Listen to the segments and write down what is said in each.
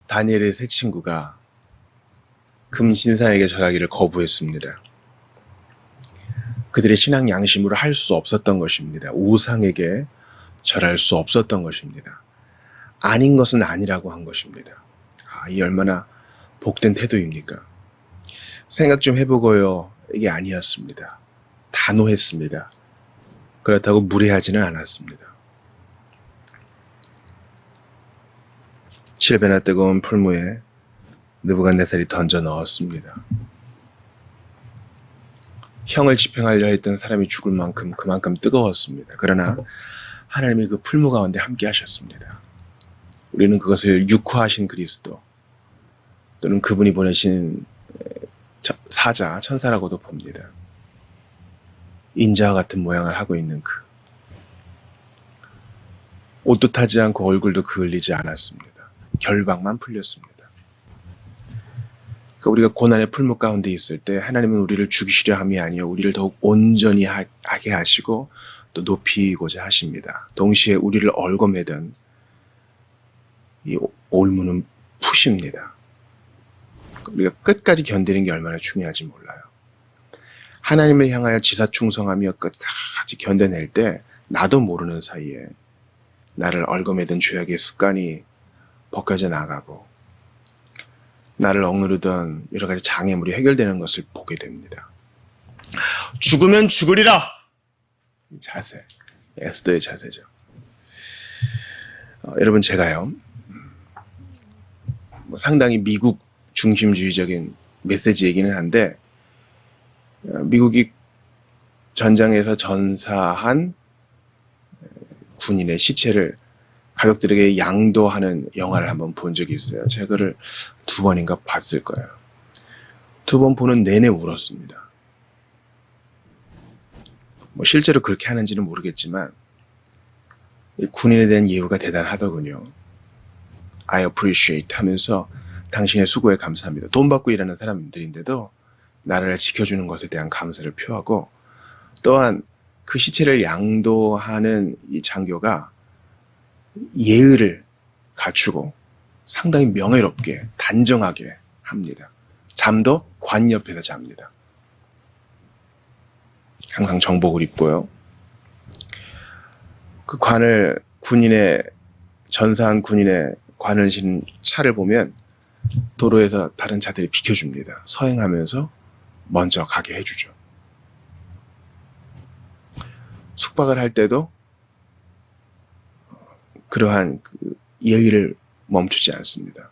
다니엘의 세 친구가 금신상에게 절하기를 거부했습니다. 그들의 신앙 양심으로 할 수 없었던 것입니다. 우상에게 절할 수 없었던 것입니다. 아닌 것은 아니라고 한 것입니다. 이 얼마나 복된 태도입니까? 생각 좀 해보고요. 이게 아니었습니다. 단호했습니다. 그렇다고 무례하지는 않았습니다. 7배나 뜨거운 풀무에 느부갓네살이 던져 넣었습니다. 형을 집행하려 했던 사람이 죽을 만큼 그만큼 뜨거웠습니다. 그러나 하나님이 그 풀무 가운데 함께 하셨습니다. 우리는 그것을 육화하신 그리스도 또는 그분이 보내신 사자, 천사라고도 봅니다. 인자와 같은 모양을 하고 있는 옷도 타지 않고 얼굴도 그을리지 않았습니다. 결박만 풀렸습니다. 그러니까 우리가 고난의 풀무 가운데 있을 때 하나님은 우리를 죽이시려 함이 아니요 우리를 더욱 온전히 하게 하시고 또 높이고자 하십니다. 동시에 우리를 얽어매던 이 올무는 푸십니다. 우리가 끝까지 견디는 게 얼마나 중요한지 몰라요. 하나님을 향하여 지사충성하며 끝까지 견뎌낼 때 나도 모르는 사이에 나를 얽어매던 죄악의 습관이 벗겨져 나가고 나를 억누르던 여러 가지 장애물이 해결되는 것을 보게 됩니다. 죽으면 죽으리라! 이 자세, 에스더의 자세죠. 여러분 제가요 상당히 미국 중심주의적인 메시지이기는 한데 미국이 전장에서 전사한 군인의 시체를 가족들에게 양도하는 영화를 한번 본 적이 있어요. 제가 그걸 2번인가 봤을 거예요. 2번 보는 내내 울었습니다. 실제로 그렇게 하는지는 모르겠지만 군인에 대한 예우가 대단하더군요. I appreciate 하면서 당신의 수고에 감사합니다. 돈 받고 일하는 사람들인데도 나라를 지켜주는 것에 대한 감사를 표하고 또한 그 시체를 양도하는 이 장교가 예의를 갖추고 상당히 명예롭게 단정하게 합니다. 잠도 관 옆에서 잡니다. 항상 정복을 입고요. 그 관을 전사한 군인의 관을 신 차를 보면 도로에서 다른 차들이 비켜줍니다. 서행하면서 먼저 가게 해주죠. 숙박을 할 때도 그러한 예의를 멈추지 않습니다.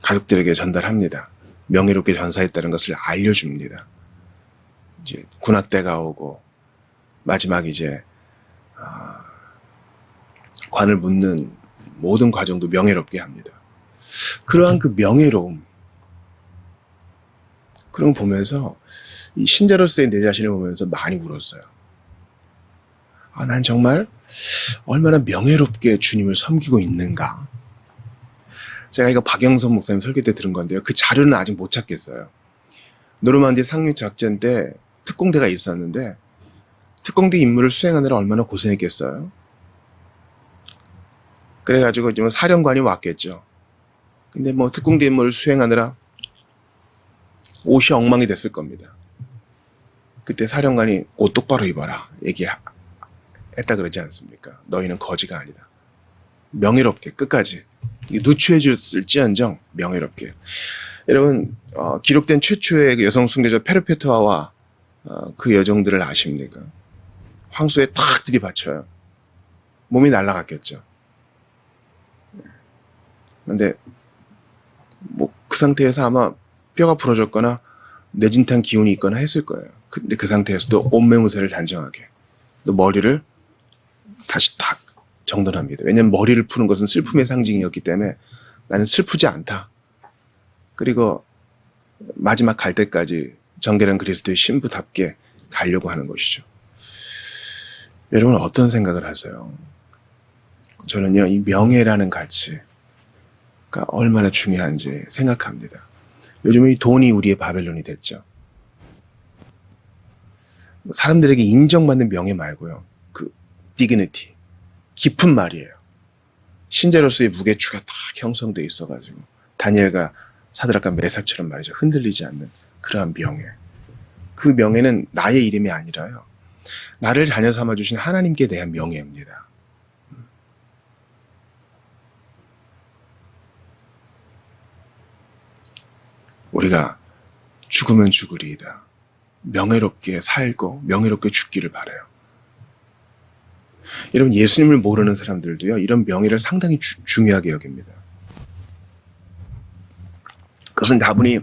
가족들에게 전달합니다. 명예롭게 전사했다는 것을 알려줍니다. 이제 군악대가 오고 마지막 이제 관을 묻는 모든 과정도 명예롭게 합니다. 그러한 그 명예로움 그런 거 보면서 이 신자로서의 내 자신을 보면서 많이 울었어요. 난 정말 얼마나 명예롭게 주님을 섬기고 있는가. 제가 이거 박영선 목사님 설교 때 들은 건데요. 그 자료는 아직 못 찾겠어요. 노르만디 상륙 작전 때 특공대가 있었는데 특공대 임무를 수행하느라 얼마나 고생했겠어요. 그래가지고 이제 사령관이 왔겠죠. 근데 특공대 임무를 수행하느라 옷이 엉망이 됐을 겁니다. 그때 사령관이 옷 똑바로 입어라 얘기했다 그러지 않습니까? 너희는 거지가 아니다. 명예롭게 끝까지 누추해 줬을지언정 명예롭게. 여러분 기록된 최초의 여성 순교자 페르페투아와 그 여종들을 아십니까? 황소에 탁 들이받쳐요. 몸이 날아갔겠죠. 근데 그 상태에서 아마 뼈가 부러졌거나 뇌진탕 기운이 있거나 했을 거예요. 근데 그 상태에서도 옷매무새를 단정하게 또 머리를 다시 탁 정돈합니다. 왜냐하면 머리를 푸는 것은 슬픔의 상징이었기 때문에 나는 슬프지 않다. 그리고 마지막 갈 때까지 정결한 그리스도의 신부답게 가려고 하는 것이죠. 여러분 어떤 생각을 하세요? 저는요 이 명예라는 가치가 얼마나 중요한지 생각합니다. 요즘에 이 돈이 우리의 바벨론이 됐죠. 사람들에게 인정받는 명예 말고요. 그 dignity, 깊은 말이에요. 신자로서의 무게추가 딱 형성되어 있어가지고 다니엘과 사드락과 메삭처럼 말이죠. 흔들리지 않는 그러한 명예. 그 명예는 나의 이름이 아니라요. 나를 자녀 삼아주신 하나님께 대한 명예입니다. 우리가 죽으면 죽으리이다. 명예롭게 살고 명예롭게 죽기를 바라요. 여러분, 예수님을 모르는 사람들도요, 이런 명예를 상당히 중요하게 여깁니다. 그것은 다분히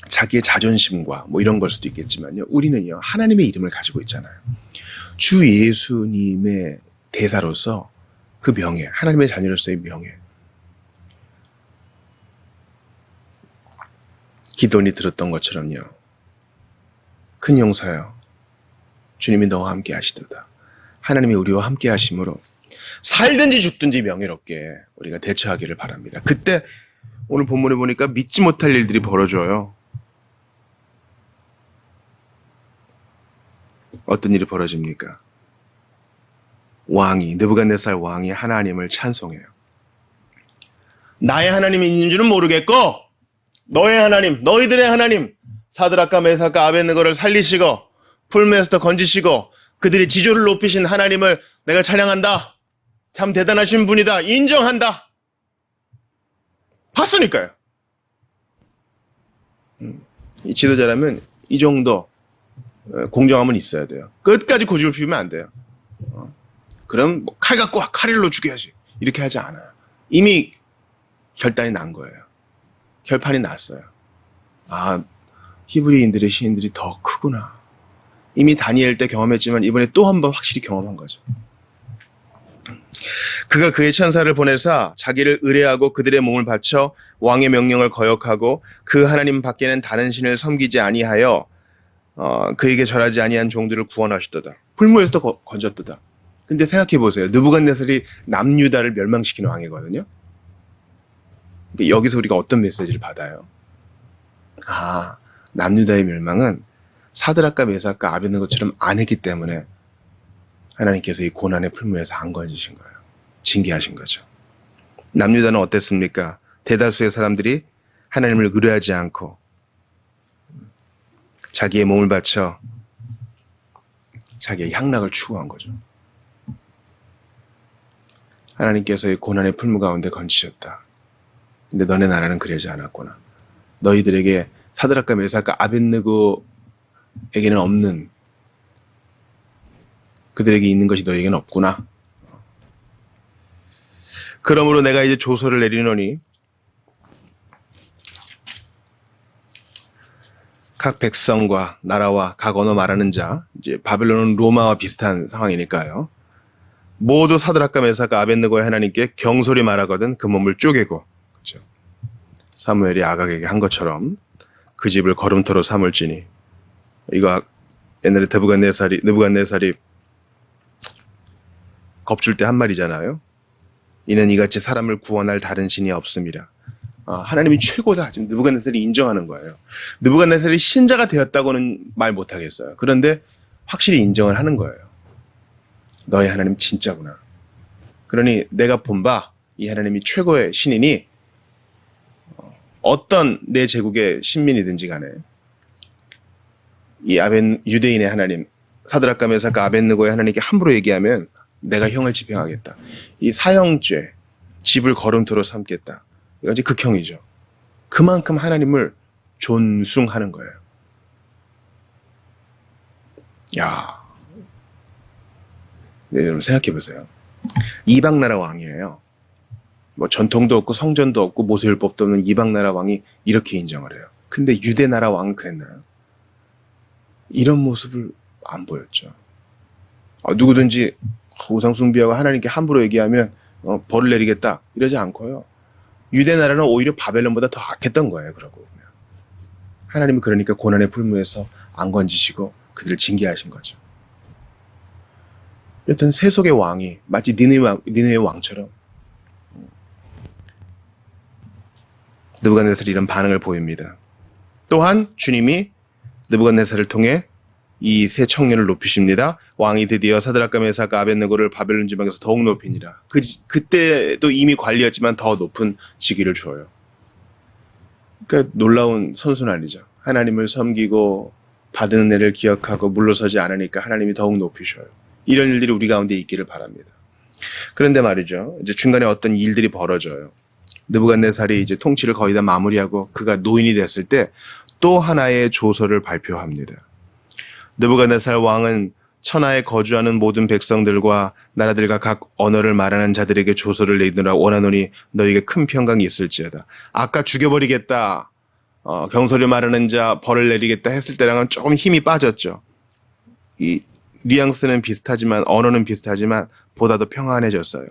자기의 자존심과 뭐 이런 걸 수도 있겠지만요, 우리는요, 하나님의 이름을 가지고 있잖아요. 주 예수님의 대사로서 그 명예, 하나님의 자녀로서의 명예. 기도원이 들었던 것처럼요, 큰 용사여, 주님이 너와 함께 하시도다. 하나님이 우리와 함께 하심으로 살든지 죽든지 명예롭게 우리가 대처하기를 바랍니다. 그때 오늘 본문에 보니까 믿지 못할 일들이 벌어져요. 어떤 일이 벌어집니까? 느부갓네살 왕이 하나님을 찬송해요. 나의 하나님이 있는 줄은 모르겠고 너의 하나님, 너희들의 하나님 사드락과 메삭과 아벳느고를 살리시고 풀무에서 건지시고 그들이 지조를 높이신 하나님을 내가 찬양한다. 참 대단하신 분이다. 인정한다. 봤으니까요. 이 지도자라면 이 정도 공정함은 있어야 돼요. 끝까지 고집을 피우면 안 돼요. 그럼 뭐 칼 갖고 칼일로 죽여야지. 이렇게 하지 않아요. 이미 결단이 난 거예요. 결판이 났어요. 아, 히브리인들의 시인들이 더 크구나. 이미 다니엘 때 경험했지만 이번에 또 한 번 확실히 경험한 거죠. 그가 그의 천사를 보내사 자기를 의뢰하고 그들의 몸을 바쳐 왕의 명령을 거역하고 그 하나님 밖에는 다른 신을 섬기지 아니하여 그에게 절하지 아니한 종들을 구원하시도다. 풀무에서도 건졌도다. 근데 생각해 보세요. 느부갓네살이 남유다를 멸망시키는 왕이거든요. 여기서 우리가 어떤 메시지를 받아요? 아, 남유다의 멸망은 사드락과 메삭과 아벳느고처럼 안 했기 때문에 하나님께서 이 고난의 풀무에서 안 건지신 거예요. 징계하신 거죠. 남유다는 어땠습니까? 대다수의 사람들이 하나님을 의뢰하지 않고 자기의 몸을 바쳐 자기의 향락을 추구한 거죠. 하나님께서 이 고난의 풀무 가운데 건지셨다. 근데 너네 나라는 그러지 않았구나. 너희들에게 사드락과 메삭과 아벳느고에게는 없는, 그들에게 있는 것이 너희에게는 없구나. 그러므로 내가 이제 조서를 내리노니 각 백성과 나라와 각 언어 말하는 자, 이제 바벨론은 로마와 비슷한 상황이니까요. 모두 사드락과 메삭과 아벳느고의 하나님께 경솔히 말하거든 그 몸을 쪼개고, 그렇죠? 사무엘이 아각에게 한 것처럼 그 집을 걸음터로 삼을지니. 이거 옛날에 느부갓네살이 겁줄 때 한 말이잖아요. 이는 이같이 사람을 구원할 다른 신이 없음이라. 하나님이 최고다. 지금 느부갓네살이 인정하는 거예요. 느부갓네살이 신자가 되었다고는 말 못하겠어요. 그런데 확실히 인정을 하는 거예요. 너의 하나님 진짜구나. 그러니 내가 본 바 이 하나님이 최고의 신이니 어떤 내 제국의 신민이든지 간에 이 유대인의 하나님, 사드락과 메삭과 아벳느고의 하나님께 함부로 얘기하면 내가 형을 집행하겠다. 이 사형죄, 집을 걸음토로 삼겠다. 이것이 극형이죠. 그만큼 하나님을 존숭하는 거예요. 야, 네, 여러분 생각해 보세요. 이방 나라 왕이에요. 뭐 전통도 없고 성전도 없고 모세율법도 없는 이방 나라 왕이 이렇게 인정을 해요. 근데 유대 나라 왕은 그랬나요? 이런 모습을 안 보였죠. 누구든지 우상 숭배하고 하나님께 함부로 얘기하면 벌을 내리겠다 이러지 않고요. 유대 나라는 오히려 바벨론보다 더 악했던 거예요. 그러고 보면 하나님은 그러니까 고난의 풀무에서 안 건지시고 그들을 징계하신 거죠. 여튼 세속의 왕이 마치 니느웨의 왕처럼 느부갓네살이 이런 반응을 보입니다. 또한 주님이 느부갓네살을 통해 이 세 청년을 높이십니다. 왕이 드디어 사드락과 메삭과 아벳느고를 바벨론 지방에서 더욱 높이니라. 그때도 이미 관리였지만 더 높은 직위를 줘요. 그러니까 놀라운 선순환이죠. 하나님을 섬기고 받은 은혜를 기억하고 물러서지 않으니까 하나님이 더욱 높이셔요. 이런 일들이 우리 가운데 있기를 바랍니다. 그런데 말이죠. 이제 중간에 어떤 일들이 벌어져요. 느부갓네살이 이제 통치를 거의 다 마무리하고 그가 노인이 됐을 때 또 하나의 조서를 발표합니다. 느부갓네살 왕은 천하에 거주하는 모든 백성들과 나라들과 각 언어를 말하는 자들에게 조서를 내리느라 원하노니 너에게 큰 평강이 있을지어다. 아까 죽여버리겠다, 경솔히 말하는 자 벌을 내리겠다 했을 때랑은 조금 힘이 빠졌죠. 이 뉘앙스는 비슷하지만 언어는 비슷하지만 보다 더 평안해졌어요.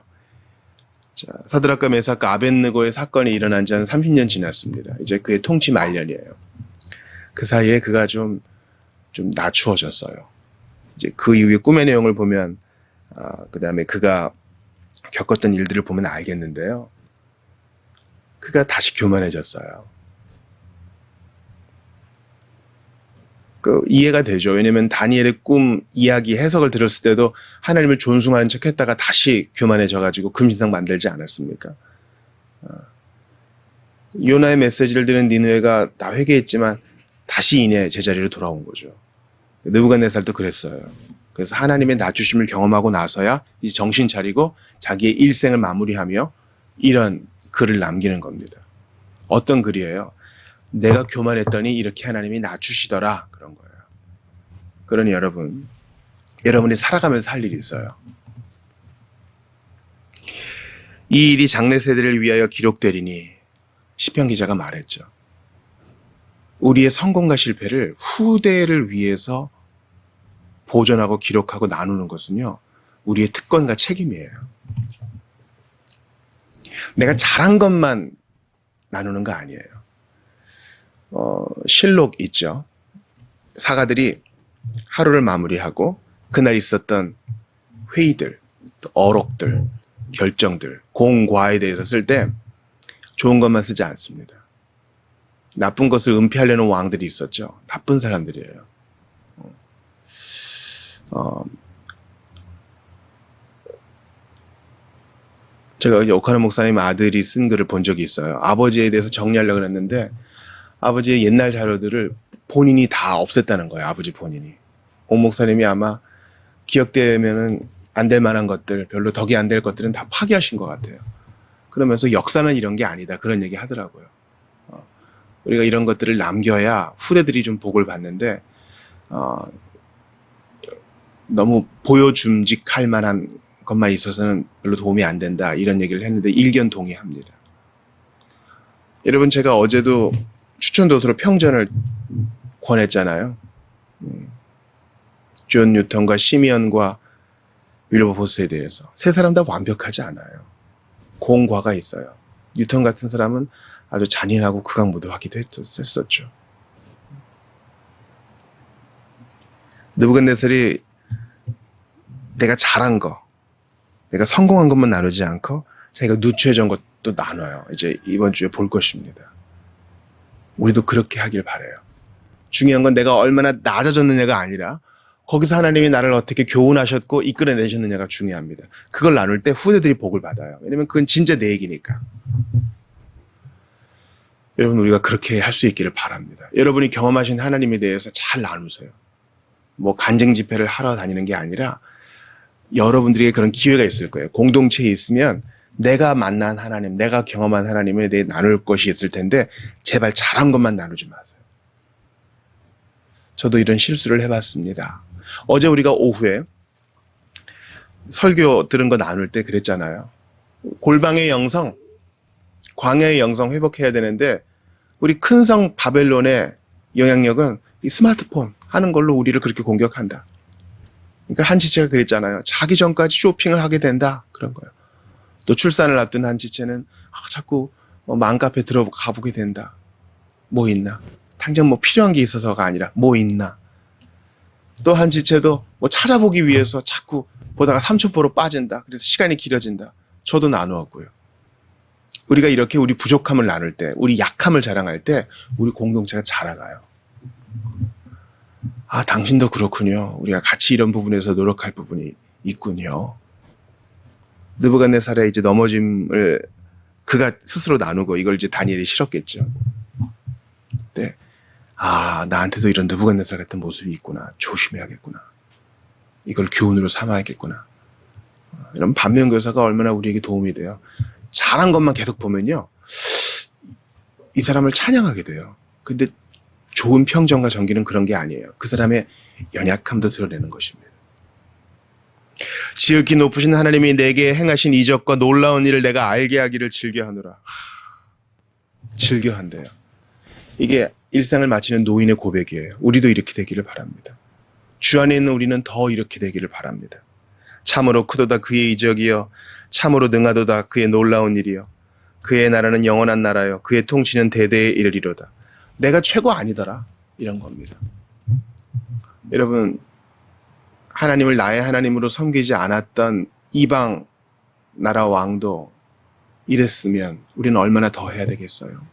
자, 사드락과 메삭과 아벳느고의 사건이 일어난 지 한 30년 지났습니다. 이제 그의 통치 말년이에요. 그 사이에 그가 좀 낮추어졌어요. 이제 그 이후에 꿈의 내용을 보면, 그 다음에 그가 겪었던 일들을 보면 알겠는데요. 그가 다시 교만해졌어요. 이해가 되죠. 왜냐면 다니엘의 꿈 이야기 해석을 들었을 때도 하나님을 존숭하는 척 했다가 다시 교만해져가지고 금신상 만들지 않았습니까? 요나의 메시지를 들은 니느웨가 다 회개했지만 다시 이내 제자리로 돌아온 거죠. 느부갓네살도 그랬어요. 그래서 하나님의 낮추심을 경험하고 나서야 이제 정신 차리고 자기의 일생을 마무리하며 이런 글을 남기는 겁니다. 어떤 글이에요? 내가 교만했더니 이렇게 하나님이 낮추시더라, 그런 거예요. 그러니 여러분이 살아가면서 할 일이 있어요. 이 일이 장래 세대를 위하여 기록되리니 시편 기자가 말했죠. 우리의 성공과 실패를 후대를 위해서 보존하고 기록하고 나누는 것은요, 우리의 특권과 책임이에요. 내가 잘한 것만 나누는 거 아니에요. 실록 있죠. 사가들이 하루를 마무리하고 그날 있었던 회의들, 또 어록들, 결정들, 공과에 대해서 쓸 때 좋은 것만 쓰지 않습니다. 나쁜 것을 은폐하려는 왕들이 있었죠. 나쁜 사람들이에요. 제가 오카노 목사님 아들이 쓴 글을 본 적이 있어요. 아버지에 대해서 정리하려고 했는데 아버지의 옛날 자료들을 본인이 다 없앴다는 거예요. 아버지 본인이. 오 목사님이 아마 기억되면은 안 될 만한 것들, 별로 덕이 안 될 것들은 다 파기하신 것 같아요. 그러면서 역사는 이런 게 아니다, 그런 얘기 하더라고요. 우리가 이런 것들을 남겨야 후대들이 좀 복을 받는데 너무 보여줌직할 만한 것만 있어서는 별로 도움이 안 된다, 이런 얘기를 했는데 일견 동의합니다. 여러분, 제가 어제도 추천도서로 평전을 권했잖아요. 존 뉴턴과 시미언과 윌버포스에 대해서. 세 사람 다 완벽하지 않아요. 공과가 있어요. 뉴턴 같은 사람은 아주 잔인하고 극악무도하기도 했었죠. 느부갓네살이 내가 잘한 거, 내가 성공한 것만 나누지 않고 자기가 누추해진 것도 나눠요. 이제 이번 주에 볼 것입니다. 우리도 그렇게 하길 바라요. 중요한 건 내가 얼마나 낮아졌느냐가 아니라 거기서 하나님이 나를 어떻게 교훈하셨고 이끌어내셨느냐가 중요합니다. 그걸 나눌 때 후대들이 복을 받아요. 왜냐면 그건 진짜 내 얘기니까. 여러분, 우리가 그렇게 할 수 있기를 바랍니다. 여러분이 경험하신 하나님에 대해서 잘 나누세요. 뭐 간증 집회를 하러 다니는 게 아니라 여러분들에게 그런 기회가 있을 거예요. 공동체에 있으면 내가 만난 하나님, 내가 경험한 하나님에 대해 나눌 것이 있을 텐데 제발 잘한 것만 나누지 마세요. 저도 이런 실수를 해봤습니다. 어제 우리가 오후에 설교 들은 거 나눌 때 그랬잖아요. 골방의 영성, 광야의 영성 회복해야 되는데 우리 큰 성 바벨론의 영향력은 이 스마트폰 하는 걸로 우리를 그렇게 공격한다. 그러니까 한 지체가 그랬잖아요. 자기 전까지 쇼핑을 하게 된다, 그런 거예요. 또 출산을 앞둔 한 지체는 자꾸 맘카페 들어가 보게 된다. 뭐 있나? 당장 뭐 필요한 게 있어서가 아니라 뭐 있나? 또 한 지체도 뭐 찾아보기 위해서 자꾸 보다가 삼천포로 빠진다. 그래서 시간이 길어진다. 저도 나누었고요. 우리가 이렇게 우리 부족함을 나눌 때, 우리 약함을 자랑할 때 우리 공동체가 자라가요. 아, 당신도 그렇군요. 우리가 같이 이런 부분에서 노력할 부분이 있군요. 느부갓네살의 이제 넘어짐을 그가 스스로 나누고 이걸 이제 다니엘이 싫었겠죠. 네. 아, 나한테도 이런 느부갓네살 같은 모습이 있구나. 조심해야겠구나. 이걸 교훈으로 삼아야겠구나. 이런 반면교사가 얼마나 우리에게 도움이 돼요. 잘한 것만 계속 보면요. 이 사람을 찬양하게 돼요. 근데 좋은 평정과 정기는 그런 게 아니에요. 그 사람의 연약함도 드러내는 것입니다. 지극히 높으신 하나님이 내게 행하신 이적과 놀라운 일을 내가 알게 하기를 즐겨하노라. 즐겨한대요. 이게 일상을 마치는 노인의 고백이에요. 우리도 이렇게 되기를 바랍니다. 주 안에 있는 우리는 더 이렇게 되기를 바랍니다. 참으로 크도다 그의 이적이여, 참으로 능하도다 그의 놀라운 일이여. 그의 나라는 영원한 나라여, 그의 통치는 대대에 이르리로다. 내가 최고 아니더라, 이런 겁니다. 여러분, 하나님을 나의 하나님으로 섬기지 않았던 이방 나라 왕도 이랬으면 우리는 얼마나 더 해야 되겠어요.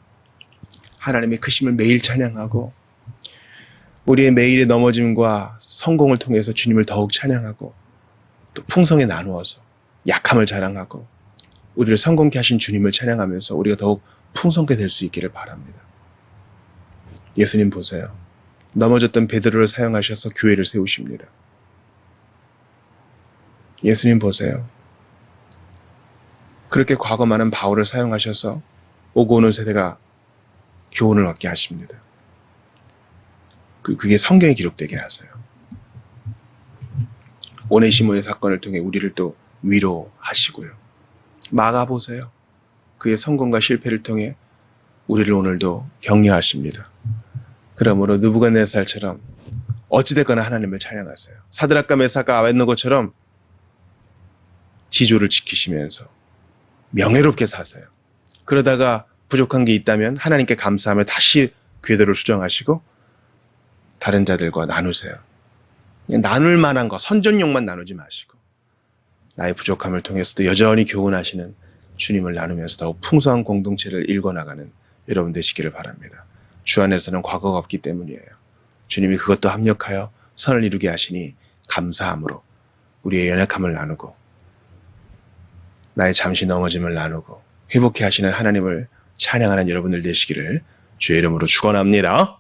하나님의 크심을 매일 찬양하고 우리의 매일의 넘어짐과 성공을 통해서 주님을 더욱 찬양하고 또 풍성에 나누어서 약함을 자랑하고 우리를 성공케 하신 주님을 찬양하면서 우리가 더욱 풍성케 될 수 있기를 바랍니다. 예수님 보세요. 넘어졌던 베드로를 사용하셔서 교회를 세우십니다. 예수님 보세요. 그렇게 과거 많은 바울을 사용하셔서 오고 오는 세대가 교훈을 얻게 하십니다. 그게 성경에 기록되게 하세요. 오네시모의 사건을 통해 우리를 또 위로하시고요. 마가 보세요. 그의 성공과 실패를 통해 우리를 오늘도 격려하십니다. 그러므로 느부갓네살처럼 어찌됐거나 하나님을 찬양하세요. 사드락과 메삭과 아벳느고처럼 지조를 지키시면서 명예롭게 사세요. 그러다가 부족한 게 있다면 하나님께 감사하며 다시 궤도를 수정하시고 다른 자들과 나누세요. 나눌 만한 거, 선전용만 나누지 마시고 나의 부족함을 통해서도 여전히 교훈하시는 주님을 나누면서 더욱 풍성한 공동체를 일궈나가는 여러분 되시기를 바랍니다. 주 안에서는 과거가 없기 때문이에요. 주님이 그것도 합력하여 선을 이루게 하시니 감사함으로 우리의 연약함을 나누고 나의 잠시 넘어짐을 나누고 회복해 하시는 하나님을 찬양하는 여러분들 되시기를 주의 이름으로 축원합니다.